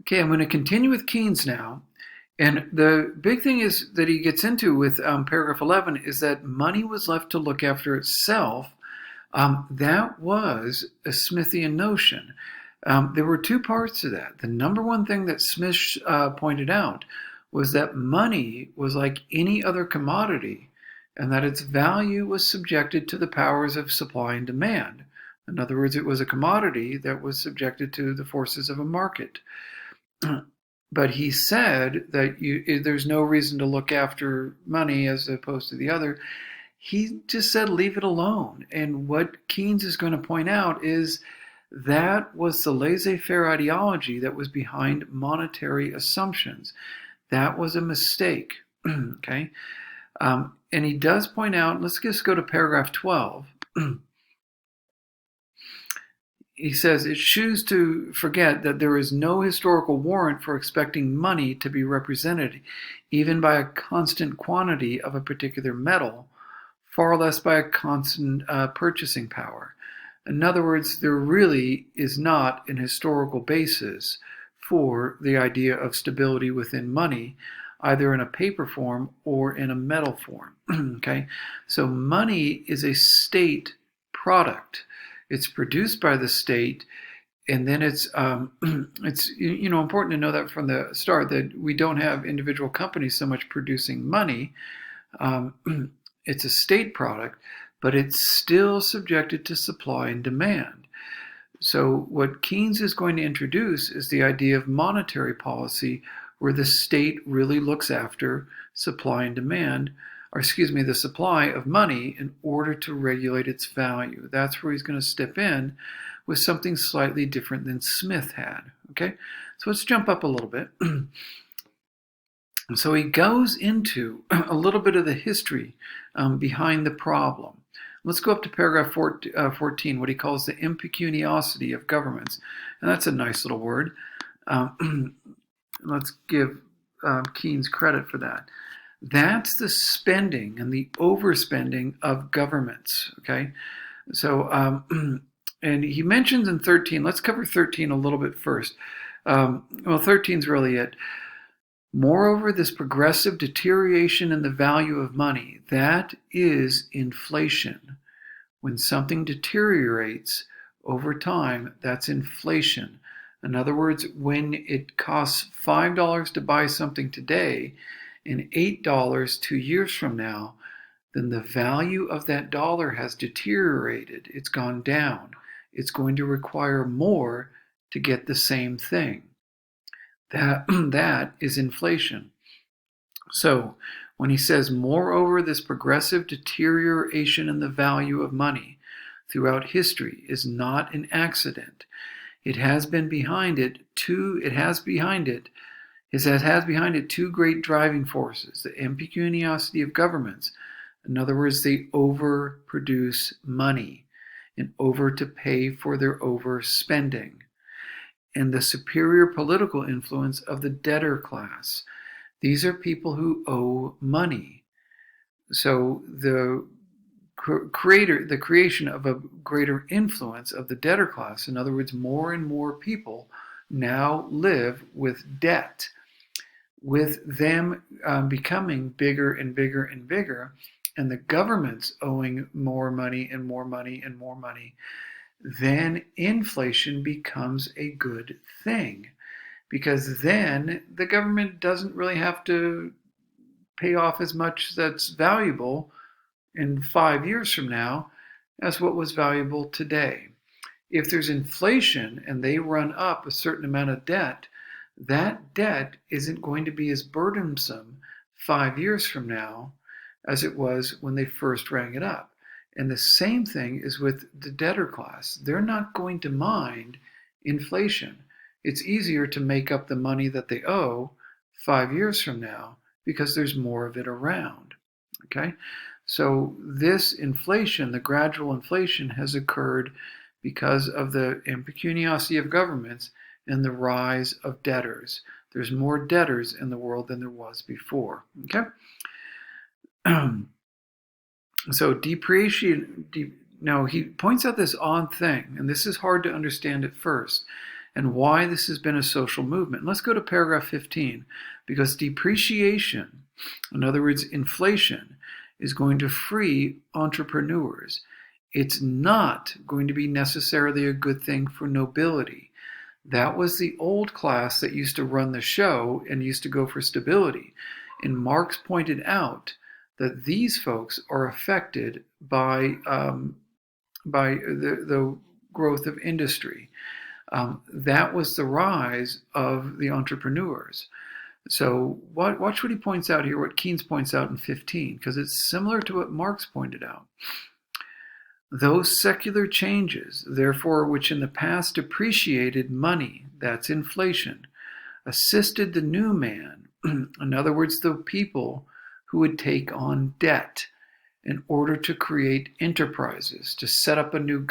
Okay, I'm going to continue with Keynes now. And the big thing is that he gets into with paragraph 11 is that money was left to look after itself. That was a Smithian notion. There were two parts to that. The number one thing that Smith pointed out was that money was like any other commodity and that its value was subjected to the powers of supply and demand. In other words, it was a commodity that was subjected to the forces of a market. But he said that there's no reason to look after money as opposed to the other. He just said leave it alone. And what Keynes is going to point out is that was the laissez-faire ideology that was behind monetary assumptions. That was a mistake. Okay, and he does point out. Let's just go to paragraph 12. He says it chooses to forget that there is no historical warrant for expecting money to be represented, even by a constant quantity of a particular metal, far less by a constant purchasing power. In other words, there really is not an historical basis for the idea of stability within money, either in a paper form or in a metal form. Okay, so money is a state product. It's produced by the state, and then it's important to know that from the start that we don't have individual companies so much producing money. It's a state product, but it's still subjected to supply and demand. So what Keynes is going to introduce is the idea of monetary policy, where the state really looks after supply and demand, the supply of money in order to regulate its value. That's where he's going to step in with something slightly different than Smith had. Okay, so let's jump up a little bit. So he goes into a little bit of the history behind the problem. Let's go up to paragraph 14, what he calls the impecuniosity of governments. And that's a nice little word. Let's give Keynes credit for that. That's the spending and the overspending of governments, okay? So, and he mentions in 13, let's cover 13 a little bit first. 13 is really it. Moreover, this progressive deterioration in the value of money, that is inflation. When something deteriorates over time, that's inflation. In other words, when it costs $5 to buy something today, and $8 2 years from now, then the value of that dollar has deteriorated. It's gone down. It's going to require more to get the same thing. That is inflation. So when he says, moreover, this progressive deterioration in the value of money throughout history is not an accident. It has behind it two great driving forces: the impecuniosity of governments. In other words, they overproduce money in order to pay for their overspending. And the superior political influence of the debtor class. These are people who owe money. So the creation of a greater influence of the debtor class, in other words, more and more people now live with debt, with them becoming bigger and bigger and bigger, and the government's owing more money and more money and more money, then inflation becomes a good thing, because then the government doesn't really have to pay off as much that's valuable in 5 years from now as what was valuable today. If there's inflation and they run up a certain amount of debt, that debt isn't going to be as burdensome 5 years from now as it was when they first rang it up. And the same thing is with the debtor class. They're not going to mind inflation. It's easier to make up the money that they owe 5 years from now because there's more of it around. Okay? So this inflation, the gradual inflation, has occurred because of the impecuniosity of governments and the rise of debtors. There's more debtors in the world than there was before. Okay? So depreciation, now he points out this odd thing, and this is hard to understand at first. and why this has been a social movement. Let's go to paragraph 15, because depreciation, in other words, inflation, is going to free entrepreneurs. It's not going to be necessarily a good thing for nobility. That was the old class that used to run the show and used to go for stability. And Marx pointed out that these folks are affected by the growth of industry. That was the rise of the entrepreneurs. So watch what he points out here, what Keynes points out in 15, because it's similar to what Marx pointed out. Those secular changes, therefore, which in the past depreciated money, that's inflation, assisted the new man, in other words, the people who would take on debt in order to create enterprises, to set up a new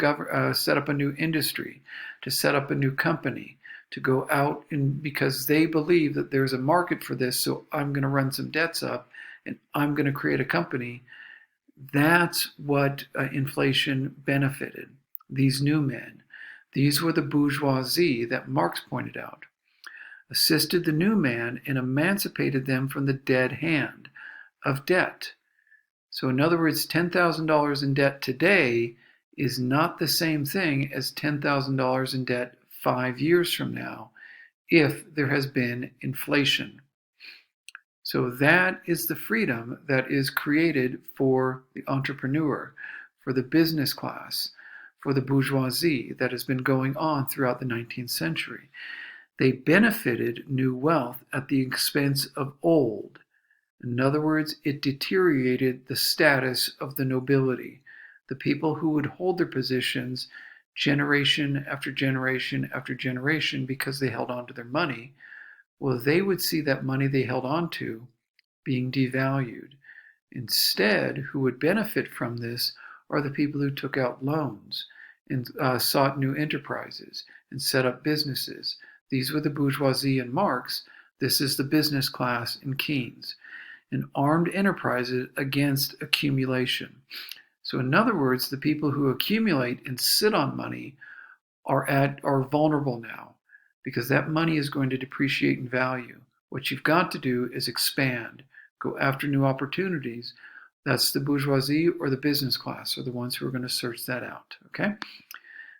industry, to set up a new company, to go out because they believe that there's a market for this, so I'm going to run some debts up and I'm going to create a company. That's what inflation benefited, these new men. These were the bourgeoisie that Marx pointed out, assisted the new man and emancipated them from the dead hand of debt. So in other words, $10,000 in debt today is not the same thing as $10,000 in debt 5 years from now if there has been inflation. So that is the freedom that is created for the entrepreneur, for the business class, for the bourgeoisie that has been going on throughout the 19th century. They benefited new wealth at the expense of old. In other words, it deteriorated the status of the nobility, the people who would hold their positions generation after generation after generation because they held on to their money. Well, they would see that money they held on to being devalued. Instead, who would benefit from this are the people who took out loans and sought new enterprises and set up businesses. These were the bourgeoisie in Marx. This is the business class in Keynes. And armed enterprises against accumulation. So in other words, the people who accumulate and sit on money are vulnerable now because that money is going to depreciate in value. What you've got to do is expand, go after new opportunities. That's the bourgeoisie or the business class are the ones who are going to search that out, okay?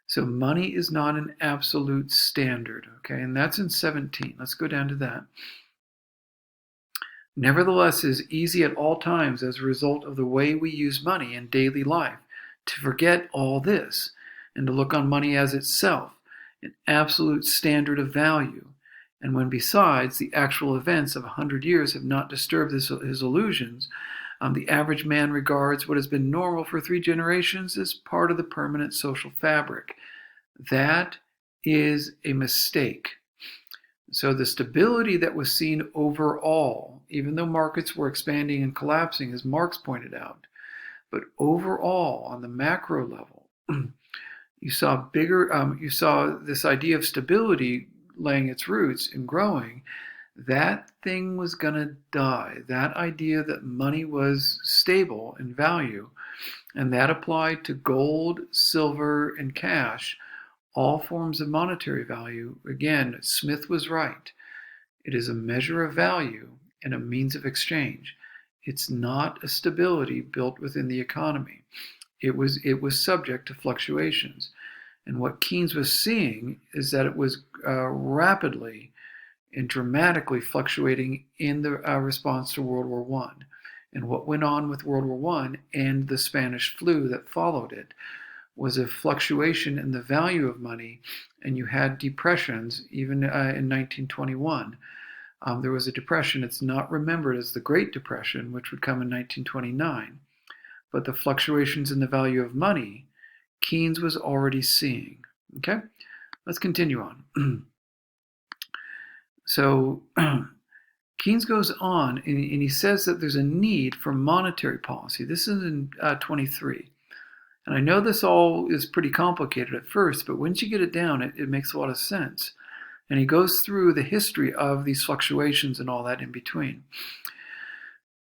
So money is not an absolute standard, okay? And that's in 17. Let's go down to that. Nevertheless, it is easy at all times as a result of the way we use money in daily life to forget all this and to look on money as itself, an absolute standard of value. And when besides the actual events of 100 years have not disturbed his illusions, the average man regards what has been normal for 3 generations as part of the permanent social fabric. That is a mistake. So the stability that was seen overall, even though markets were expanding and collapsing, as Marx pointed out, but overall on the macro level, you saw this idea of stability laying its roots and growing. That thing was going to die. That idea that money was stable in value, and that applied to gold, silver, and cash, all forms of monetary value. Again, Smith was right. It is a measure of value and a means of exchange. It's not a stability built within the economy. It was subject to fluctuations. And what Keynes was seeing is that it was rapidly and dramatically fluctuating in the response to World War I. And what went on with World War I and the Spanish flu that followed it was a fluctuation in the value of money, and you had depressions even in 1921. There was a depression. It's not remembered as the Great Depression, which would come in 1929, but the fluctuations in the value of money, Keynes was already seeing. Okay, let's continue on. So Keynes goes on, and he says that there's a need for monetary policy. This is in 23. And I know this all is pretty complicated at first, but once you get it down, it makes a lot of sense. And he goes through the history of these fluctuations and all that in between.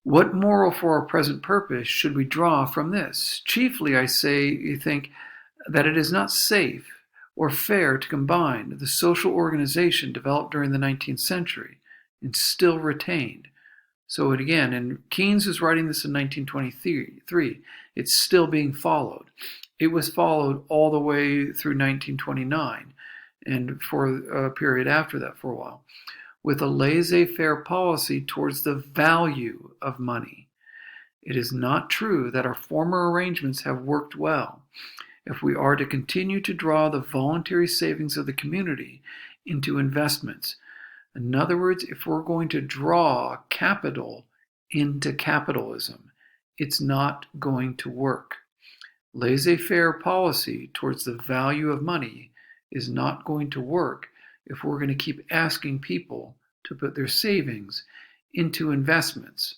What moral for our present purpose should we draw from this? Chiefly, I say, you think that it is not safe or fair to combine the social organization developed during the 19th century and still retained. So again, and Keynes is writing this in 1923. It's still being followed. It was followed all the way through 1929 and for a period after that for a while, with a laissez-faire policy towards the value of money. It is not true that our former arrangements have worked well. If we are to continue to draw the voluntary savings of the community into investments, in other words, if we're going to draw capital into capitalism, it's not going to work. Laissez-faire policy towards the value of money is not going to work if we're going to keep asking people to put their savings into investments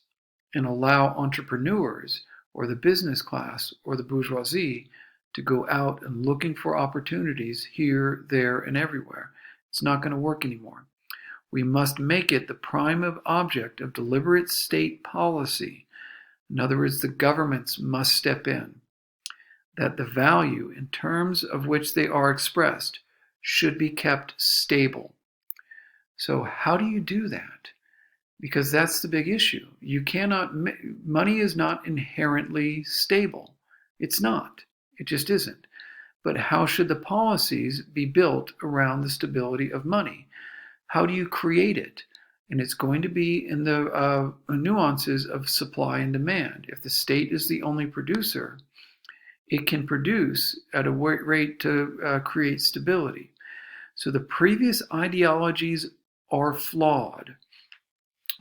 and allow entrepreneurs or the business class or the bourgeoisie to go out and looking for opportunities here, there, and everywhere. It's not going to work anymore. We must make it the prime object of deliberate state policy. In other words, the governments must step in, that the value in terms of which they are expressed should be kept stable. So how do you do that? Because that's the big issue. You cannot, money is not inherently stable. It's not. It just isn't. But how should the policies be built around the stability of money? How do you create it? And it's going to be in the nuances of supply and demand. If the state is the only producer, it can produce at a rate to create stability. So the previous ideologies are flawed,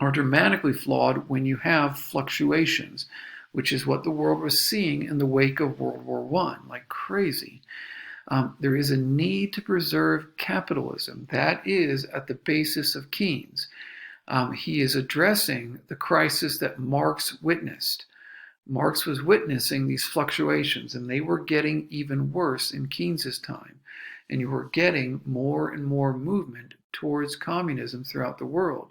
are dramatically flawed when you have fluctuations, which is what the world was seeing in the wake of World War I, like crazy. There is a need to preserve capitalism. That is at the basis of Keynes. He is addressing the crisis that Marx witnessed. Marx was witnessing these fluctuations, and they were getting even worse in Keynes's time. And you were getting more and more movement towards communism throughout the world.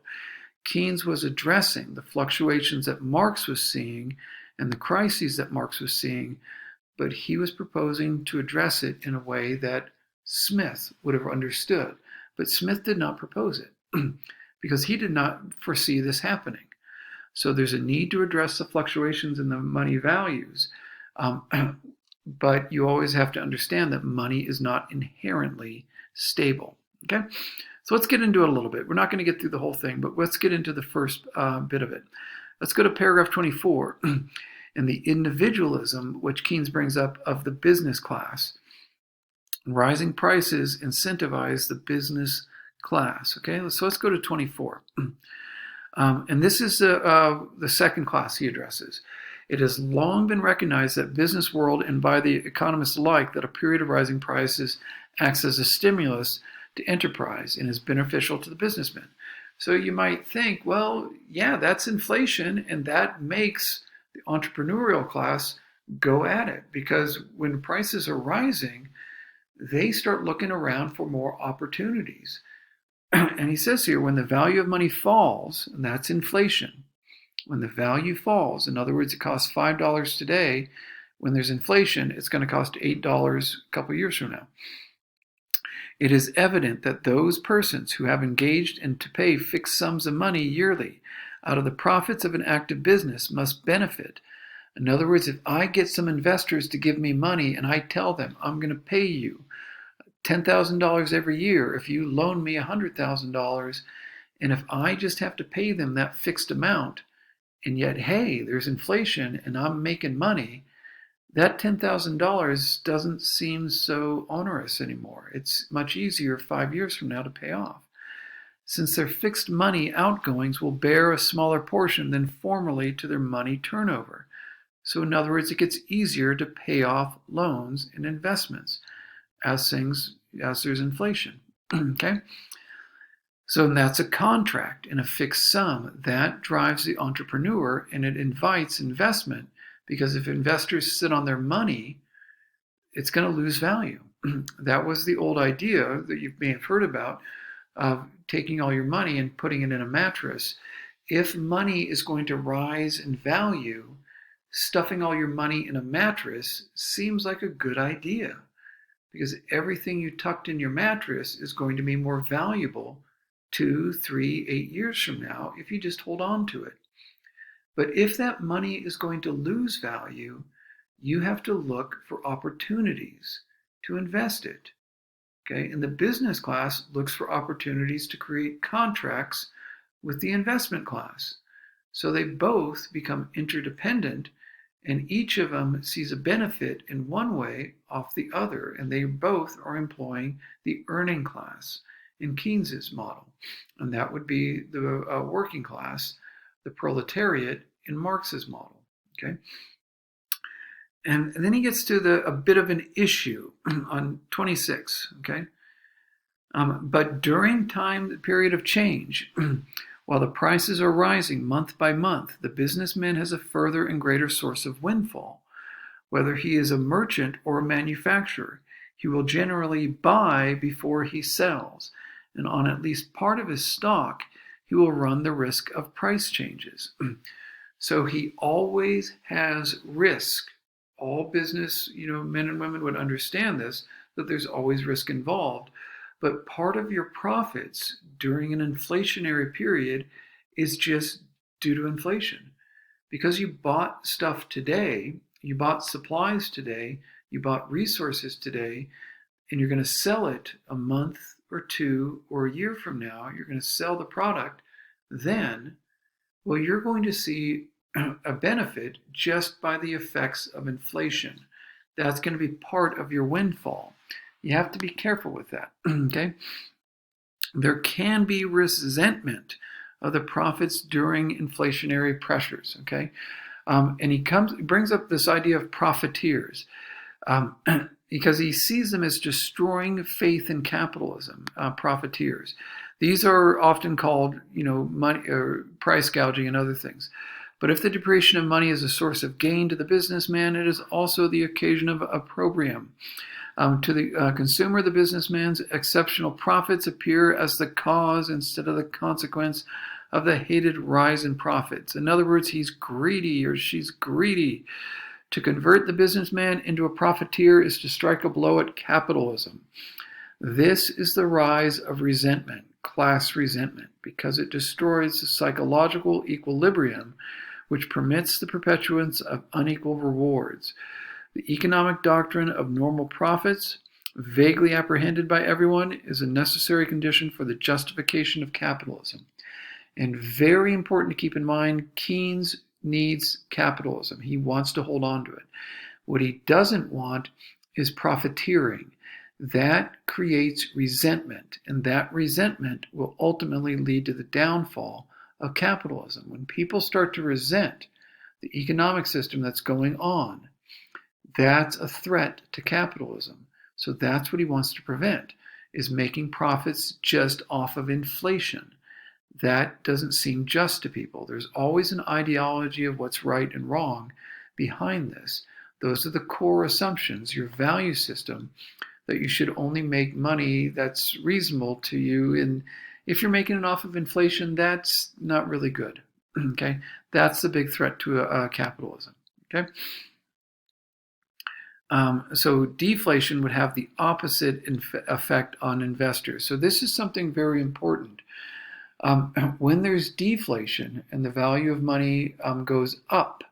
Keynes was addressing the fluctuations that Marx was seeing and the crises that Marx was seeing, but he was proposing to address it in a way that Smith would have understood. But Smith did not propose it because he did not foresee this happening. So there's a need to address the fluctuations in the money values, but you always have to understand that money is not inherently stable. Okay, so let's get into it a little bit. We're not going to get through the whole thing, but let's get into the first bit of it. Let's go to paragraph 24 and the individualism, which Keynes brings up, of the business class. Rising prices incentivize the business class. Okay, so let's go to 24. And this is the second class he addresses. It has long been recognized that business world and by the economists alike that a period of rising prices acts as a stimulus to enterprise and is beneficial to the businessman. So you might think, well, yeah, that's inflation, and that makes the entrepreneurial class go at it, because when prices are rising, they start looking around for more opportunities. And he says here, when the value of money falls, and that's inflation, when the value falls, in other words, it costs $5 today, when there's inflation, it's going to cost $8 a couple years from now. It is evident that those persons who have engaged in to pay fixed sums of money yearly out of the profits of an active business must benefit. In other words, if I get some investors to give me money and I tell them I'm going to pay you $10,000 every year if you loan me $100,000, and if I just have to pay them that fixed amount, and yet, hey, there's inflation and I'm making money, that $10,000 doesn't seem so onerous anymore. It's much easier 5 years from now to pay off, since their fixed money outgoings will bear a smaller portion than formerly to their money turnover. So in other words, it gets easier to pay off loans and investments as there's inflation. Okay? So that's a contract and a fixed sum. That drives the entrepreneur, and it invites investment, because if investors sit on their money, it's going to lose value. That was the old idea that you may have heard about of taking all your money and putting it in a mattress. If money is going to rise in value, stuffing all your money in a mattress seems like a good idea. because everything you tucked in your mattress is going to be more valuable 2, 3, 8 years from now if you just hold on to it. But if that money is going to lose value, you have to look for opportunities to invest it. Okay, and the business class looks for opportunities to create contracts with the investment class. So they both become interdependent, and each of them sees a benefit in one way off the other, and they both are employing the earning class in Keynes's model. And that would be the working class, the proletariat in Marx's model. Okay. And then he gets to a bit of an issue on 26. Okay. But during the period of change, while the prices are rising month by month, the businessman has a further and greater source of windfall. Whether he is a merchant or a manufacturer, he will generally buy before he sells, and on at least part of his stock, he will run the risk of price changes. So he always has risk. All business, men and women would understand this, that there's always risk involved. But part of your profits during an inflationary period is just due to inflation. Because you bought stuff today, you bought supplies today, you bought resources today, and you're going to sell it a month or two or a year from now, you're going to sell the product, then, well, you're going to see a benefit just by the effects of inflation. That's going to be part of your windfall. You have to be careful with that, okay? There can be resentment of the profits during inflationary pressures, okay? And he brings up this idea of profiteers because he sees them as destroying faith in capitalism, profiteers. These are often called, money or price gouging and other things. But if the depreciation of money is a source of gain to the businessman, it is also the occasion of opprobrium. To the consumer, the businessman's exceptional profits appear as the cause instead of the consequence of the hated rise in profits. In other words, he's greedy or she's greedy. To convert the businessman into a profiteer is to strike a blow at capitalism. This is the rise of resentment, class resentment, because it destroys the psychological equilibrium which permits the perpetuance of unequal rewards. The economic doctrine of normal profits, vaguely apprehended by everyone, is a necessary condition for the justification of capitalism. And very important to keep in mind, Keynes needs capitalism. He wants to hold on to it. What he doesn't want is profiteering. That creates resentment, and that resentment will ultimately lead to the downfall of capitalism. When people start to resent the economic system that's going on, that's a threat to capitalism. So that's what he wants to prevent, is making profits just off of inflation. That doesn't seem just to people. There's always an ideology of what's right and wrong behind this. Those are the core assumptions, your value system, that you should only make money that's reasonable to you. And if you're making it off of inflation, that's not really good. Okay, that's the big threat to capitalism. Okay. So deflation would have the opposite effect on investors. So this is something very important. When there's deflation and the value of money goes up,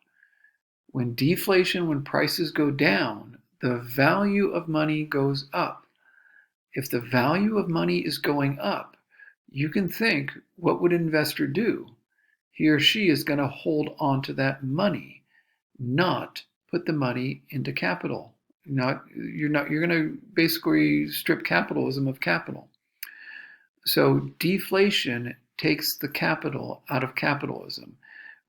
when prices go down, the value of money goes up. If the value of money is going up, you can think, what would an investor do? He or she is going to hold on to that money, not put the money into capital. You're going to basically strip capitalism of capital. So deflation takes the capital out of capitalism.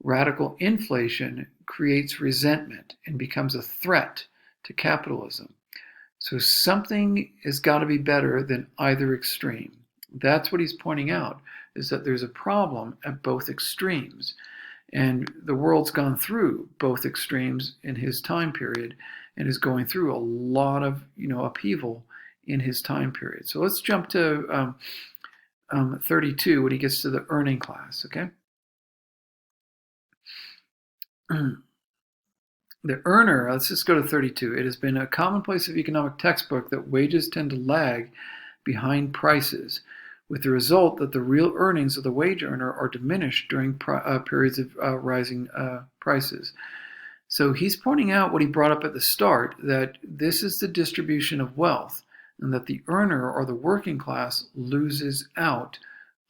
Radical inflation creates resentment and becomes a threat to capitalism. So something has got to be better than either extreme. That's what he's pointing out, is that there's a problem at both extremes. And the world's gone through both extremes in his time period and is going through a lot of upheaval in his time period. So let's jump to 32 when he gets to the earning class, okay? The earner, let's just go to 32. It has been a commonplace of economic textbook that wages tend to lag behind prices, with the result that the real earnings of the wage earner are diminished during periods of rising prices. So he's pointing out what he brought up at the start, that this is the distribution of wealth, and that the earner or the working class loses out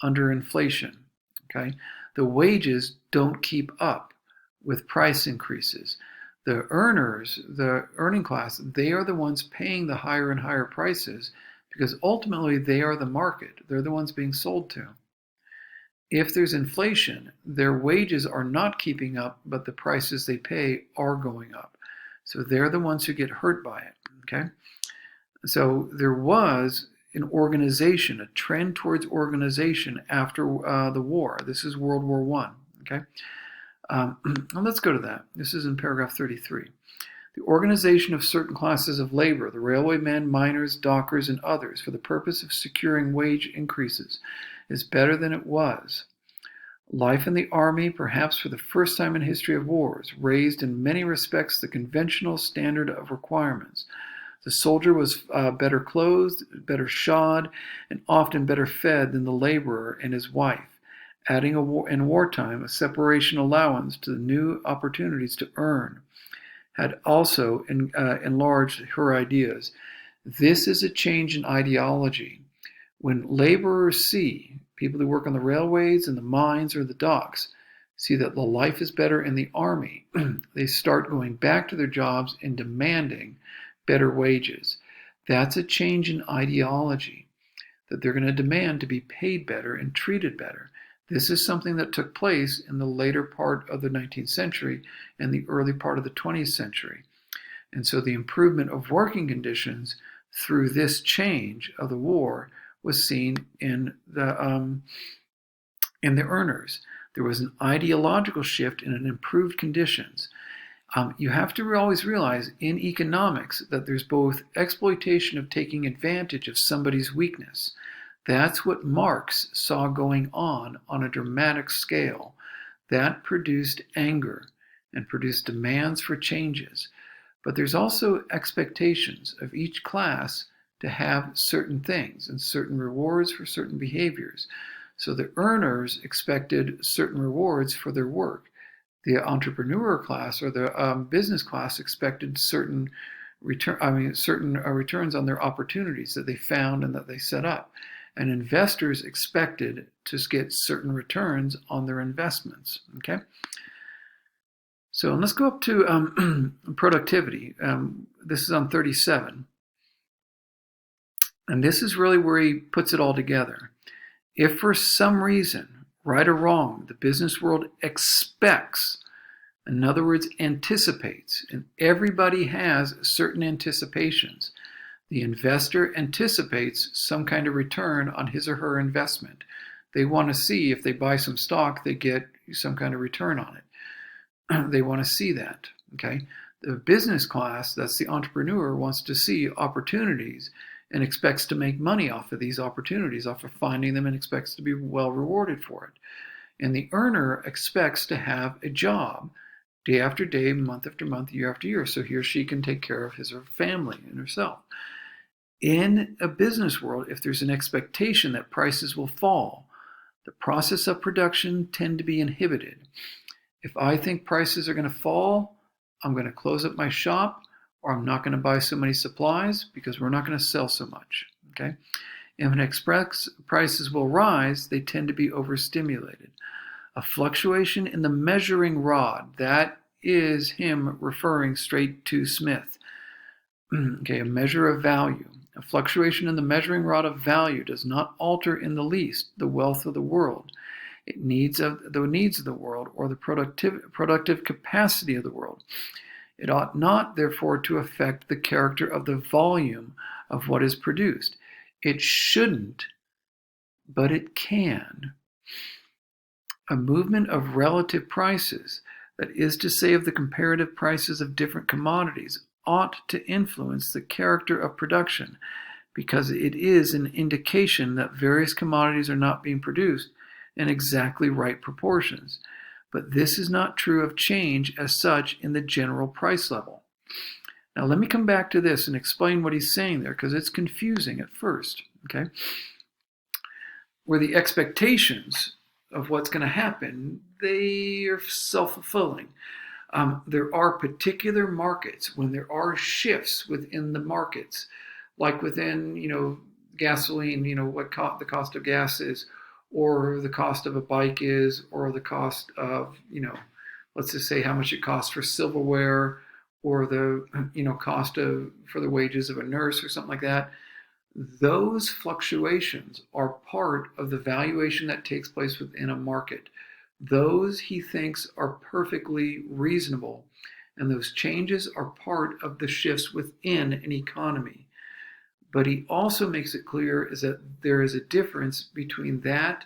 under inflation. Okay, the wages don't keep up with price increases. The earners, the earning class, they are the ones paying the higher and higher prices because ultimately they are the market. They're the ones being sold to. If there's inflation, their wages are not keeping up, but the prices they pay are going up. So they're the ones who get hurt by it. Okay? So there was an organization, a trend towards organization after the war. This is World War I. Okay? Let's go to that. This is in paragraph 33. The organization of certain classes of labor, the railwaymen, miners, dockers, and others, for the purpose of securing wage increases, is better than it was. Life in the army, perhaps for the first time in history of wars, raised in many respects the conventional standard of requirements. The soldier was better clothed, better shod, and often better fed than the laborer and his wife, adding in wartime a separation allowance to the new opportunities to earn, had also enlarged her ideas. This is a change in ideology. When laborers see, people who work on the railways and the mines or the docks, see that the life is better in the army, they start going back to their jobs and demanding better wages. That's a change in ideology, that they're going to demand to be paid better and treated better. This is something that took place in the later part of the 19th century and the early part of the 20th century. And so the improvement of working conditions through this change of the war was seen in the earners. There was an ideological shift in an improved conditions. You have to always realize in economics that there's both exploitation of taking advantage of somebody's weakness. That's what Marx saw going on a dramatic scale. That produced anger and produced demands for changes. But there's also expectations of each class to have certain things and certain rewards for certain behaviors. So the earners expected certain rewards for their work. The entrepreneur class or the business class expected certain returns on their opportunities that they found and that they set up. And investors expected to get certain returns on their investments. Okay. So let's go up to productivity. This is on 37. And this is really where he puts it all together. If for some reason, right or wrong, the business world expects, in other words, anticipates, and everybody has certain anticipations. The investor anticipates some kind of return on his or her investment. They want to see if they buy some stock, they get some kind of return on it. They want to see that. Okay. The business class, that's the entrepreneur, wants to see opportunities and expects to make money off of these opportunities, off of finding them, and expects to be well rewarded for it. And the earner expects to have a job day after day, month after month, year after year, so he or she can take care of his or her family and herself. In a business world, if there's an expectation that prices will fall, the process of production tend to be inhibited. If I think prices are going to fall, I'm going to close up my shop, or I'm not going to buy so many supplies because we're not going to sell so much. Okay? If an express prices will rise, they tend to be overstimulated. A fluctuation in the measuring rod, that is him referring straight to Smith. Okay, a measure of value. A fluctuation in the measuring rod of value does not alter in the least the wealth of the world. The needs of the world or the productive capacity of the world. It ought not, therefore, to affect the character of the volume of what is produced. It shouldn't, but it can. A movement of relative prices, that is to say of the comparative prices of different commodities, ought to influence the character of production, because it is an indication that various commodities are not being produced in exactly right proportions. but this is not true of change as such in the general price level. Now let me come back to this and explain what he's saying there, because it's confusing at first, okay? Where the expectations of what's going to happen, they are self-fulfilling. There are particular markets when there are shifts within the markets, like within, gasoline, what the cost of gas is, or the cost of a bike is, or the cost of, let's just say how much it costs for silverware, or the, cost for the wages of a nurse or something like that. Those fluctuations are part of the valuation that takes place within a market. Those he thinks are perfectly reasonable, and those changes are part of the shifts within an economy. But he also makes it clear is that there is a difference between that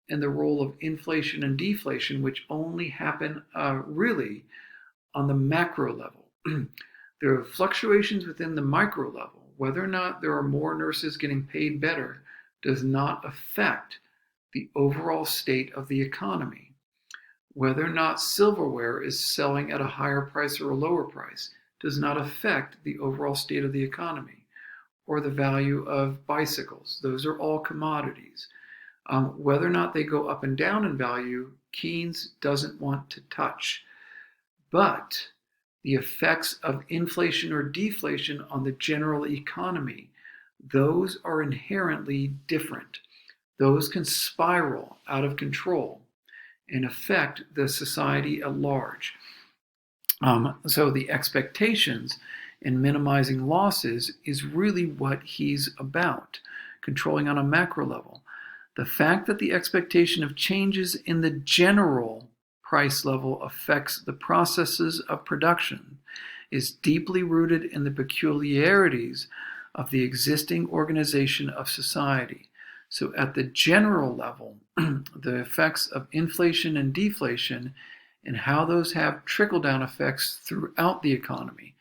and the role of inflation and deflation, which only happen really on the macro level. There are fluctuations within the micro level. Whether or not there are more nurses getting paid better does not affect the overall state of the economy. Whether or not silverware is selling at a higher price or a lower price does not affect the overall state of the economy, or the value of bicycles. Those are all commodities. Whether or not they go up and down in value, Keynes doesn't want to touch. But the effects of inflation or deflation on the general economy, those are inherently different. Those can spiral out of control and affect the society at large. So the expectations and minimizing losses is really what he's about, controlling on a macro level. The fact that the expectation of changes in the general price level affects the processes of production is deeply rooted in the peculiarities of the existing organization of society. So at the general level, the effects of inflation and deflation and how those have trickle-down effects throughout the economy.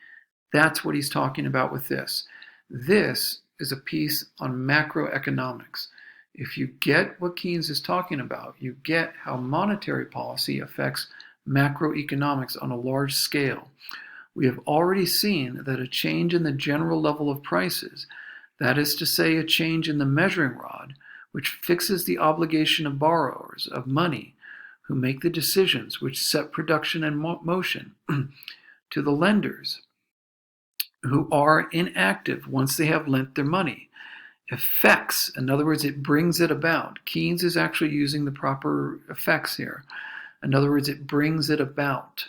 That's what he's talking about with this. This is a piece on macroeconomics. If you get what Keynes is talking about, you get how monetary policy affects macroeconomics on a large scale. We have already seen that a change in the general level of prices, that is to say, a change in the measuring rod, which fixes the obligation of borrowers of money who make the decisions which set production in motion, to the lenders who are inactive once they have lent their money. Effects, in other words, it brings it about. Keynes is actually using the proper effects here. In other words, it brings it about.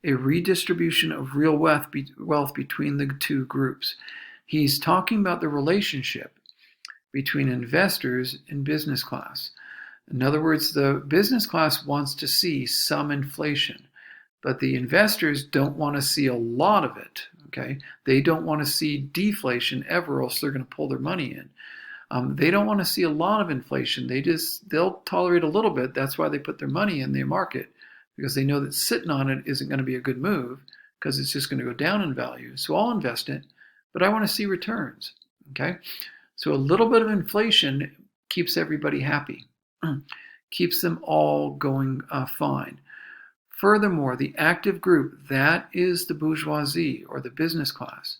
A redistribution of real wealth between the two groups. He's talking about the relationship between investors and business class. In other words, the business class wants to see some inflation, but the investors don't want to see a lot of it. Okay, they don't want to see deflation ever, else they're going to pull their money in. They don't want to see a lot of inflation. They'll tolerate a little bit. That's why they put their money in the market, because they know that sitting on it isn't going to be a good move, because it's just going to go down in value. So I'll invest it, but I want to see returns. Okay, so a little bit of inflation keeps everybody happy, keeps them all going fine. Furthermore, the active group, that is the bourgeoisie or the business class,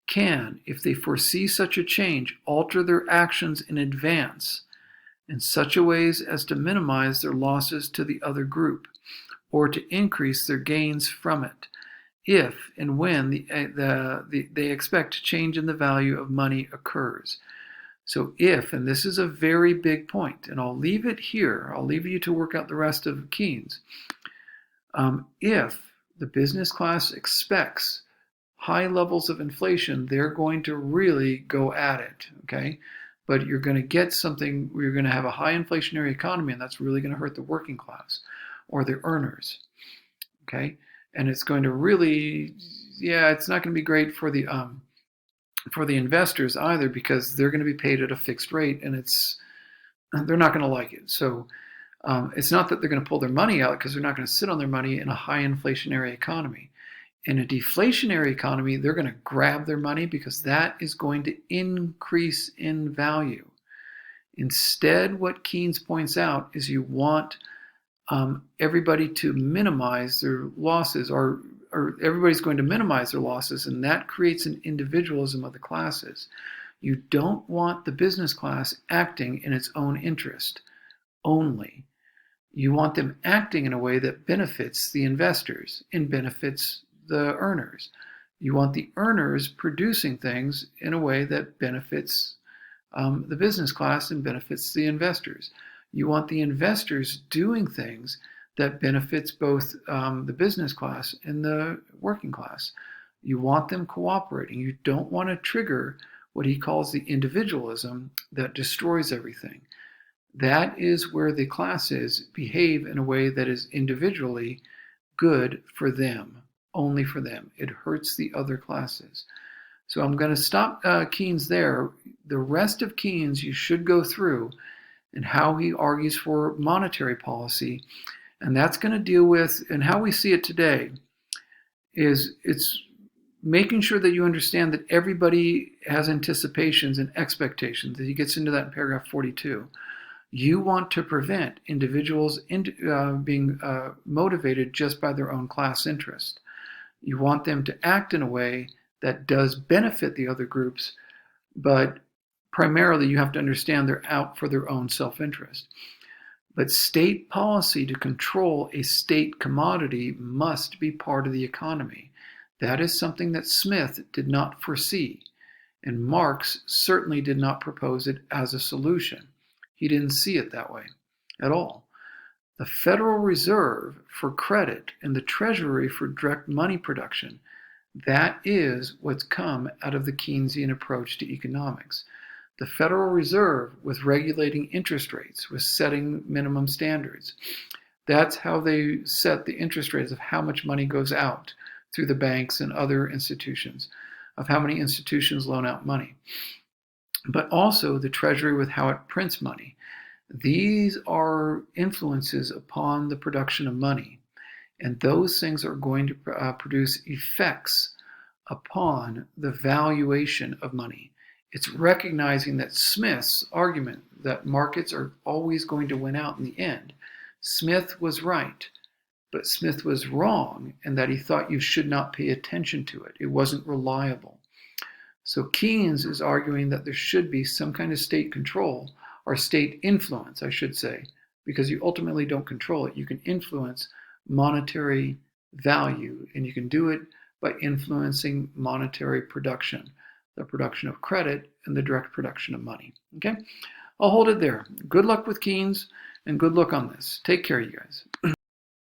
can, if they foresee such a change, alter their actions in advance in such a ways as to minimize their losses to the other group or to increase their gains from it, if and when they expect change in the value of money occurs. So if, and this is a very big point, and I'll leave it here, I'll leave you to work out the rest of Keynes. If the business class expects high levels of inflation, they're going to really go at it, okay? But you're going to get something where you're going to have a high inflationary economy, and that's really going to hurt the working class or the earners, okay? And it's going to really, it's not going to be great for the investors either, because they're going to be paid at a fixed rate, and they're not going to like it. So it's not that they're going to pull their money out, because they're not going to sit on their money in a high inflationary economy. In a deflationary economy, they're going to grab their money, because that is going to increase in value. Instead, what Keynes points out is you want everybody to minimize their losses, or everybody's going to minimize their losses, and that creates an individualism of the classes. You don't want the business class acting in its own interest only. You want them acting in a way that benefits the investors and benefits the earners. You want the earners producing things in a way that benefits the business class and benefits the investors. You want the investors doing things that benefits both the business class and the working class. You want them cooperating. You don't want to trigger what he calls the individualism that destroys everything. That is where the classes behave in a way that is individually good for them, only for them. It hurts the other classes. So I'm going to stop Keynes there. The rest of Keynes you should go through, and how he argues for monetary policy. And that's going to deal with, and how we see it today, is it's making sure that you understand that everybody has anticipations and expectations. He gets into that in paragraph 42. You want to prevent individuals being motivated just by their own class interest. You want them to act in a way that does benefit the other groups, but primarily you have to understand they're out for their own self-interest. But state policy to control a state commodity must be part of the economy. That is something that Smith did not foresee, and Marx certainly did not propose it as a solution. He didn't see it that way at all. The Federal Reserve for credit and the Treasury for direct money production, that is what's come out of the Keynesian approach to economics. The Federal Reserve was regulating interest rates, was setting minimum standards. That's how they set the interest rates of how much money goes out through the banks and other institutions, of how many institutions loan out money. But also the Treasury with how it prints money. These are influences upon the production of money, and those things are going to produce effects upon the valuation of money. It's recognizing that Smith's argument that markets are always going to win out in the end. Smith was right, but Smith was wrong in that he thought you should not pay attention to it. It wasn't reliable. So Keynes is arguing that there should be some kind of state control, or state influence, I should say, because you ultimately don't control it. You can influence monetary value, and you can do it by influencing monetary production, the production of credit and the direct production of money. Okay, I'll hold it there. Good luck with Keynes, and good luck on this. Take care, you guys.